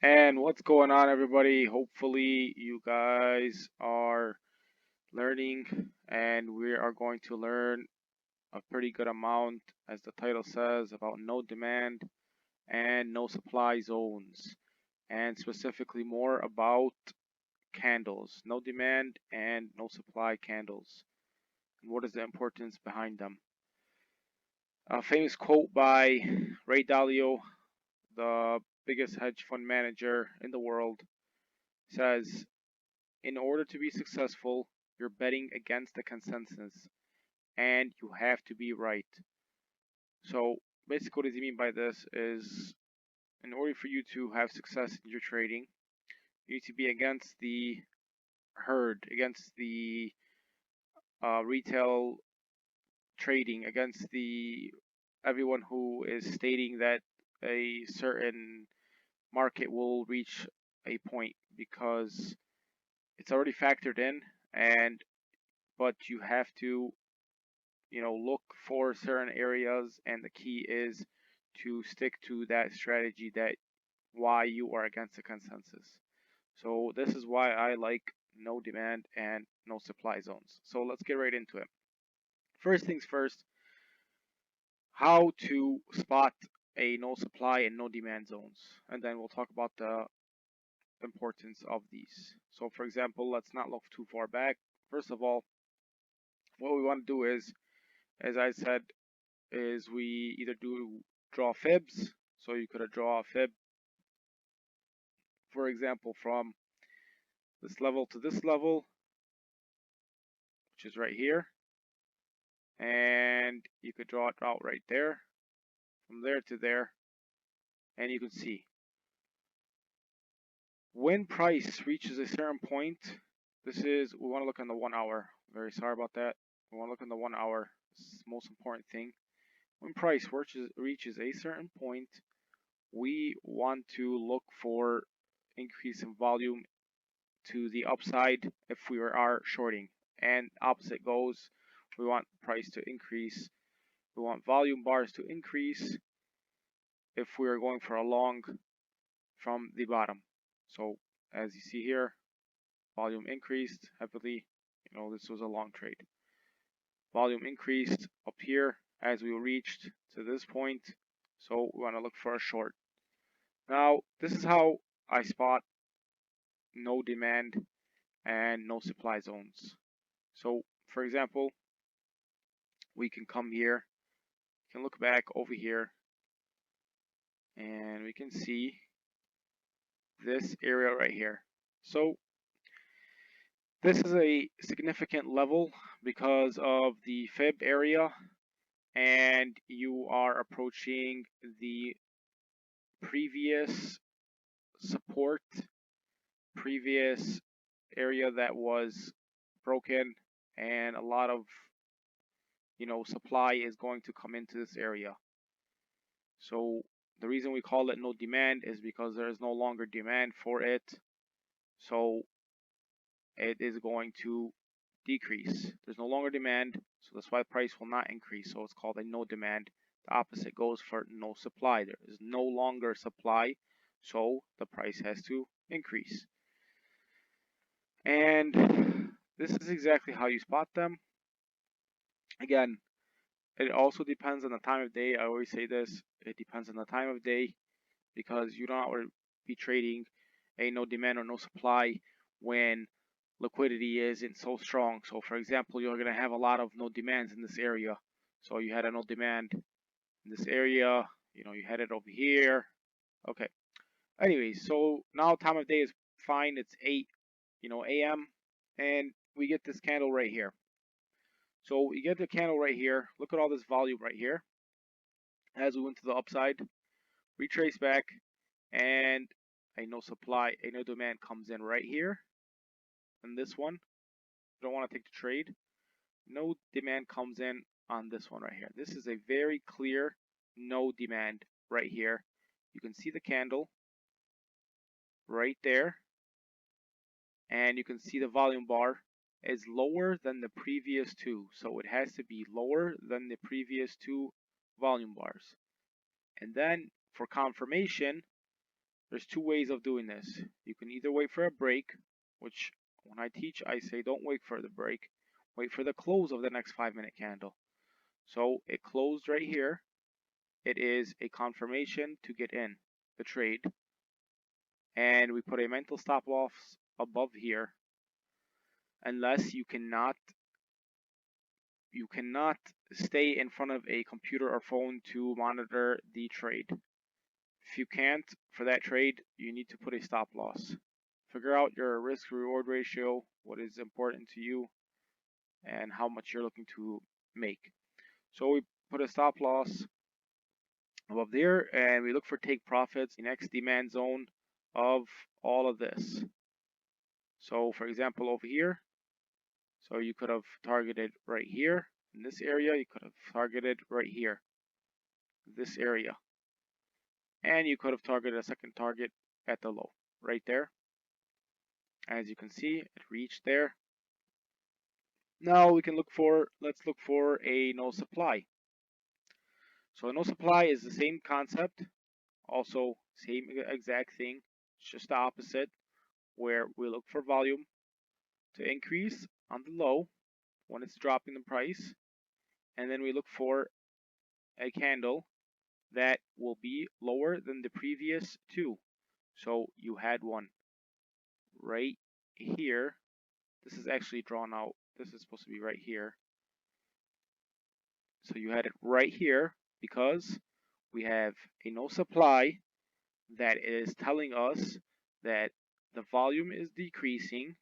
And what's going on, everybody? Hopefully, you guys are learning, and we are going to learn a pretty good amount, as the title says, about no demand and no supply zones, and specifically more about candles, no demand and no supply candles, and what is the importance behind them. A famous quote by Ray Dalio, the biggest hedge fund manager in the world, says, in order to be successful, you're betting against the consensus and you have to be right. So basically what does he mean by this is, in order for you to have success in your trading, you need to be against the herd, against the retail trading, against the everyone who is stating that a certain market will reach a point, because it's already factored in, and but you have to look for certain areas, and the key is to stick to that strategy, that why you are against the consensus. So this is why I like no demand and no supply zones. So let's get right into it. First things first, how to spot a no supply and no demand zones, and then we'll talk about the importance of these. So for example, let's not look too far back. First of all, what we want to do is, as I said, is we either draw fibs. So you could draw a fib, for example, from this level to this level, which is right here, and you could draw it out right there, from there to there, and you can see when price reaches a certain point. We want to look on the 1 hour. Very sorry about that. We want to look on the 1 hour. This is the most important thing. When price reaches a certain point, we want to look for increase in volume to the upside if we are shorting, and opposite goes. We want price to increase. We want volume bars to increase if we are going for a long from the bottom. So as you see here, volume increased heavily. This was a long trade. Volume increased up here as we reached to this point. So we want to look for a short. Now, this is how I spot no demand and no supply zones. So for example, we can come here, we can look back over here, and we can see this area right here. So this is a significant level because of the fib area, and you are approaching the previous support, previous area that was broken, and a lot of supply is going to come into this area. So the reason we call it no demand is because there is no longer demand for it, so it is going to decrease. There's no longer demand, so that's why the price will not increase. So it's called a no demand. The opposite goes for no supply. There is no longer supply, so the price has to increase. And this is exactly how you spot them. Again, it also depends on the time of day. I always say this, it depends on the time of day, because you don't want to be trading a no demand or no supply when liquidity isn't so strong. So for example, you're going to have a lot of no demands in this area. So you had a no demand in this area, you had it over here. Okay. Anyways, so now time of day is fine. It's 8, a.m. and we get this candle right here. So we get the candle right here. Look at all this volume right here. As we went to the upside, retrace back, and a no supply, a no demand comes in right here. And this one, you don't want to take the trade. No demand comes in on this one right here. This is a very clear no demand right here. You can see the candle right there, and you can see the volume bar is lower than the previous two, so it has to be lower than the previous two volume bars. And then for confirmation, There's two ways of doing this. You can either wait for a break, which when I teach, I say don't wait for the break. Wait for the close of the next 5-minute candle. So it closed right here. It is a confirmation to get in the trade. And we put a mental stop loss above here, unless you cannot stay in front of a computer or phone to monitor the trade. If you can't, for that trade, you need to put a stop loss. Figure out your risk reward ratio, what is important to you, and how much you're looking to make. So we put a stop loss above there, and we look for take profits, the next demand zone of all of this. So for example, over here, so you could have targeted right here in this area, you could have targeted right here, this area, and you could have targeted a second target at the low right there. As you can see, it reached there. Now we can let's look for a no supply. So a no supply is the same concept, also same exact thing, it's just the opposite, where we look for volume to increase on the low when it's dropping the price, and then we look for a candle that will be lower than the previous two. So you had one right here. This is actually drawn out. This is supposed to be right here. So you had it right here because we have a no supply that is telling us that the volume is decreasing.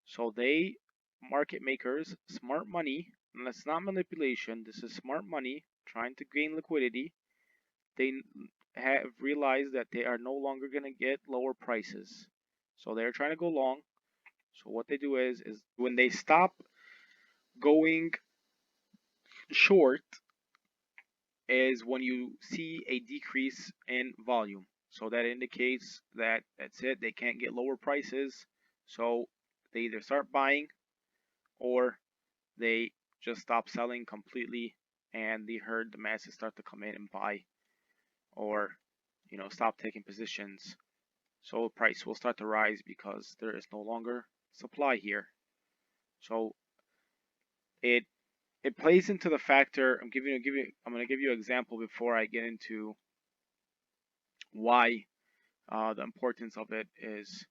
So they, market makers, smart money, and that's not manipulation, this is smart money trying to gain liquidity. They have realized that they are no longer going to get lower prices. So they're trying to go long. So what they do is when they stop going short is when you see a decrease in volume. So that indicates that that's it, they can't get lower prices. So they either start buying or they just stop selling completely, and the masses start to come in and buy, or stop taking positions. So price will start to rise because there is no longer supply here. So it plays into the factor. I'm going to give you an example before I get into why the importance of it is.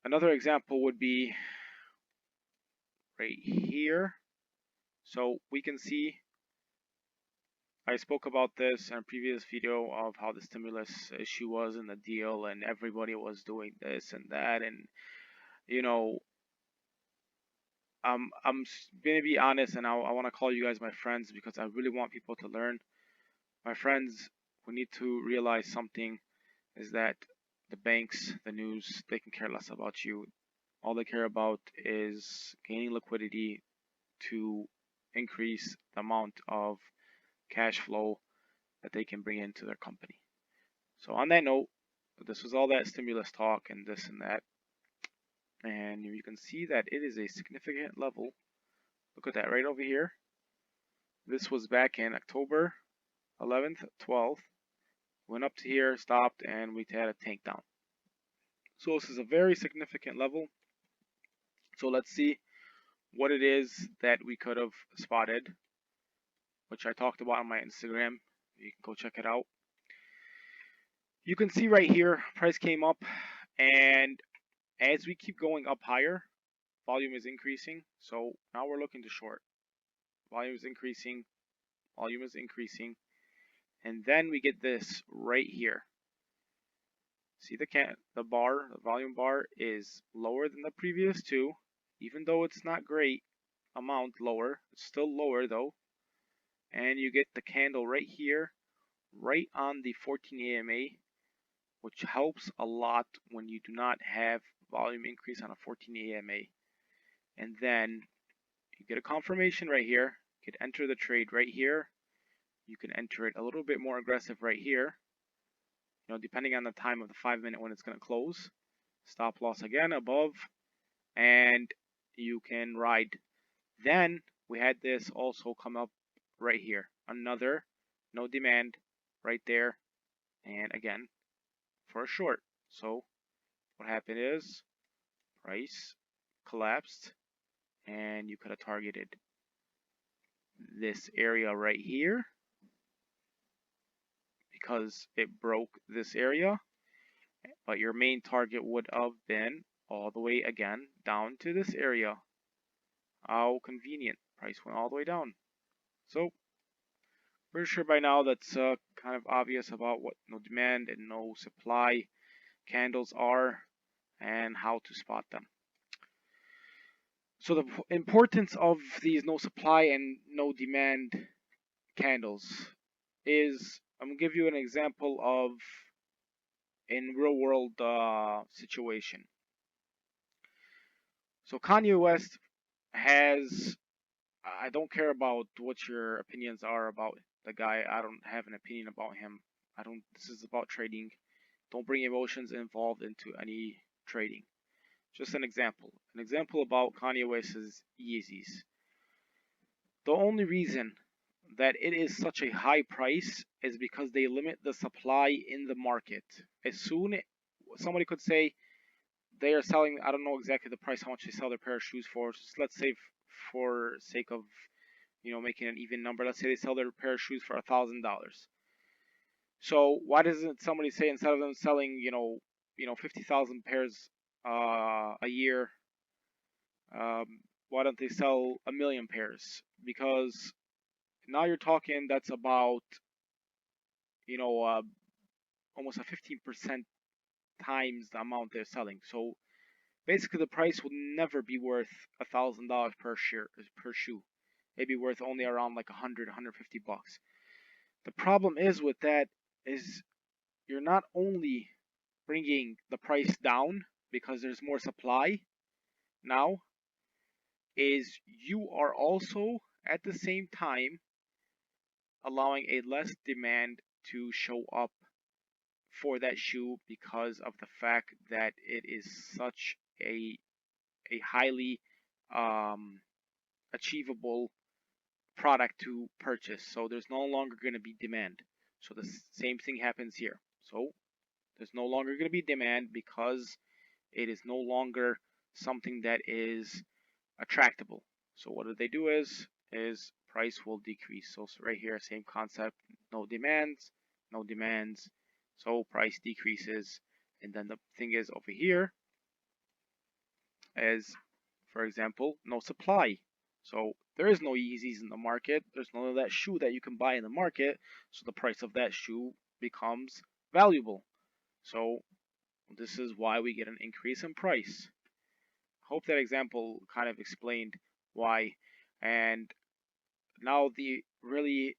Another example would be right here. So we can see, I spoke about this in a previous video of how the stimulus issue was in the deal, and everybody was doing this and that, and I'm gonna be honest, and I want to call you guys my friends because I really want people to learn. My friends, we need to realize something, is that the banks, the news, they can care less about you. All they care about is gaining liquidity to increase the amount of cash flow that they can bring into their company. So on that note, this was all that stimulus talk and this and that, and you can see that it is a significant level. Look at that right over here. This was back in October 11th, 12th. Went up to here, stopped, and we had a tank down. So this is a very significant level. So let's see what it is that we could have spotted, which I talked about on my Instagram. You can go check it out. You can see right here, price came up, and as we keep going up higher, volume is increasing. So now we're looking to short. Volume is increasing, volume is increasing, and then we get this right here. See the volume bar is lower than the previous two, even though it's not great amount lower, it's still lower though. And you get the candle right here, right on the 14 AMA, which helps a lot when you do not have volume increase on a 14 AMA. And then you get a confirmation right here. You could enter the trade right here. You can enter it a little bit more aggressive right here, depending on the time of the 5-minute when it's going to close. Stop loss again above, and you can ride. Then we had this also come up right here, another no demand right there, and again for a short. So what happened is price collapsed, and you could have targeted this area right here because it broke this area, but your main target would have been all the way again down to this area. How convenient. Price went all the way down. So pretty sure by now that's kind of obvious about what no demand and no supply candles are and how to spot them. So the importance of these no supply and no demand candles is, I'm gonna give you an example of in real world situation. So Kanye West has, I don't care about what your opinions are about the guy. I don't have an opinion about him. I don't. This is about trading. Don't bring emotions involved into any trading. Just an example. An example about Kanye West's Yeezys. The only reason that it is such a high price is because they limit the supply in the market. As soon somebody could say they are selling, I don't know exactly the price how much they sell their pair of shoes for. Just let's say for sake of making an even number, let's say they sell their pair of shoes for $1,000. So why doesn't somebody say instead of them selling 50,000 pairs a year, um, why don't they sell 1,000,000 pairs? Because now you're talking that's about you know uh, almost a 15% times the amount they're selling. So basically, the price would never be worth $1,000 per shoe. It'd be worth only around like 100, 150 bucks. The problem is with that is you're not only bringing the price down because there's more supply now, is you are also at the same time allowing a less demand to show up for that shoe because of the fact that it is such a highly um, achievable product to purchase. So there's no longer going to be demand. So the same thing happens here. So there's no longer going to be demand because it is no longer something that is attractable. So what do they do is price will decrease. So right here, same concept, no demands, no demands. So price decreases. And then the thing is over here is, for example, no supply. So there is no Yeezys in the market. There's none of that shoe that you can buy in the market. So the price of that shoe becomes valuable. So this is why we get an increase in price. Hope that example kind of explained why. And now the really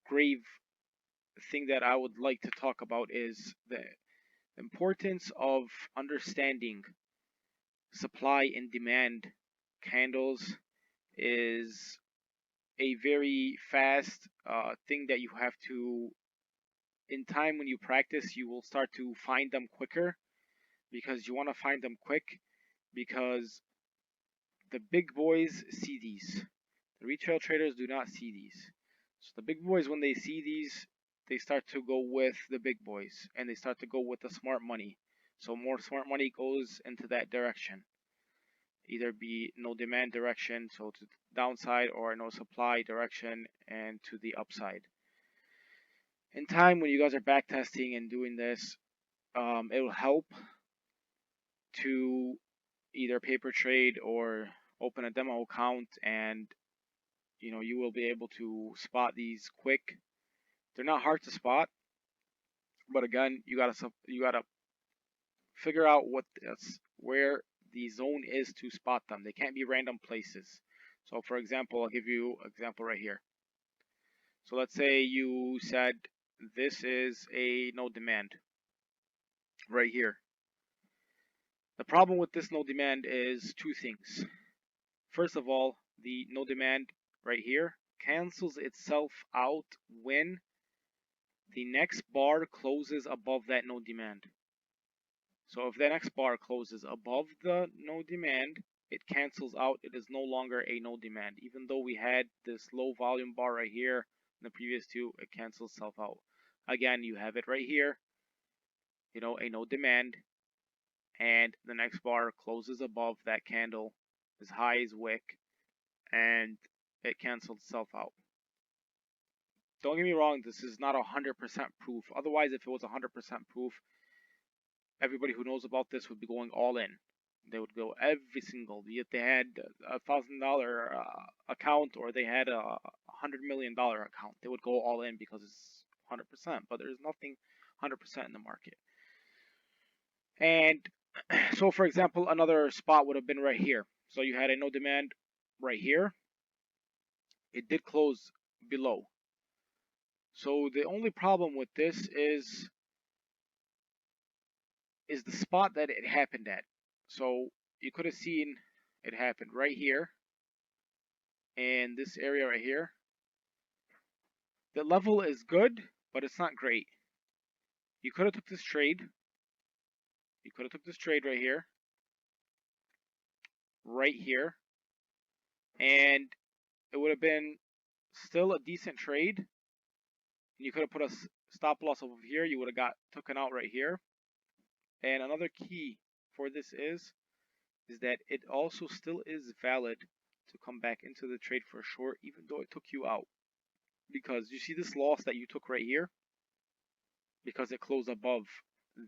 grave thing that I would like to talk about is the importance of understanding supply and demand candles is a very fast thing that you have to, in time when you practice, you will start to find them quicker because you want to find them quick because the big boys see these. The retail traders do not see these. So the big boys, when they see these, they start to go with the big boys and they start to go with the smart money. So more smart money goes into that direction. Either be no demand direction, so to the downside, or no supply direction and to the upside. In time, when you guys are backtesting and doing this, it will help to either paper trade or open a demo account, and you will be able to spot these quick. They're not hard to spot, but again, you gotta figure out where the zone is to spot them. They can't be random places. So for example, I'll give you an example right here. So let's say you said this is a no demand right here. The problem with this no demand is two things. First of all, the no demand right here cancels itself out when the next bar closes above that no demand. So if the next bar closes above the no demand, it cancels out. It is no longer a no demand. Even though we had this low volume bar right here in the previous two, it cancels itself out. Again, you have it right here. a no demand, and the next bar closes above that candle as high as wick, and it canceled itself out. Don't get me wrong, this is not 100% proof. Otherwise, if it was 100% proof, everybody who knows about this would be going all in. They would go every single, if they had $1,000 account or they had a $100 million account, they would go all in because it's 100%. But there's nothing 100% in the market. And so, for example, another spot would have been right here. So you had a no demand right here. It did close below. So the only problem with this is the spot that it happened at. So you could have seen it happened right here in this area right here. The level is good, but it's not great. You could have took this trade. You could have took this trade right here, and it would have been still a decent trade. And you could have put a stop loss over here. You would have got taken out right here. And another key for this is that it also still is valid to come back into the trade for a short, even though it took you out. Because you see this loss that you took right here, because it closed above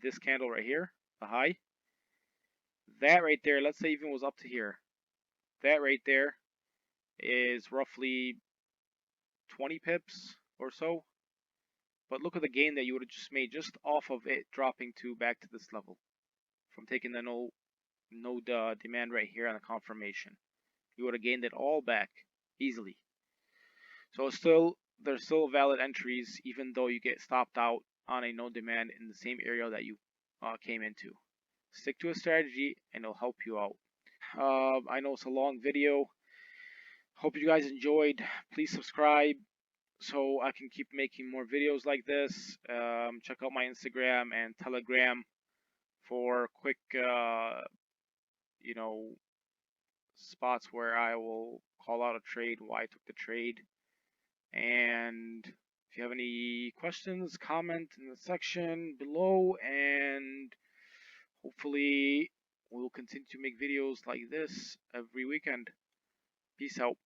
this candle right here, the high. That right there, let's say even was up to here. That right there is roughly 20 pips or so. But look at the gain that you would have just made just off of it dropping to back to this level from taking the no demand right here on the confirmation. You would have gained it all back easily. So there's still valid entries even though you get stopped out on a no demand in the same area that you came into. Stick to a strategy and it'll help you out. I know it's a long video. Hope you guys enjoyed. Please subscribe so I can keep making more videos like this. Check out my Instagram and Telegram for quick, spots where I will call out a trade, why I took the trade. And if you have any questions, comment in the section below, and hopefully we'll continue to make videos like this every weekend. Peace out.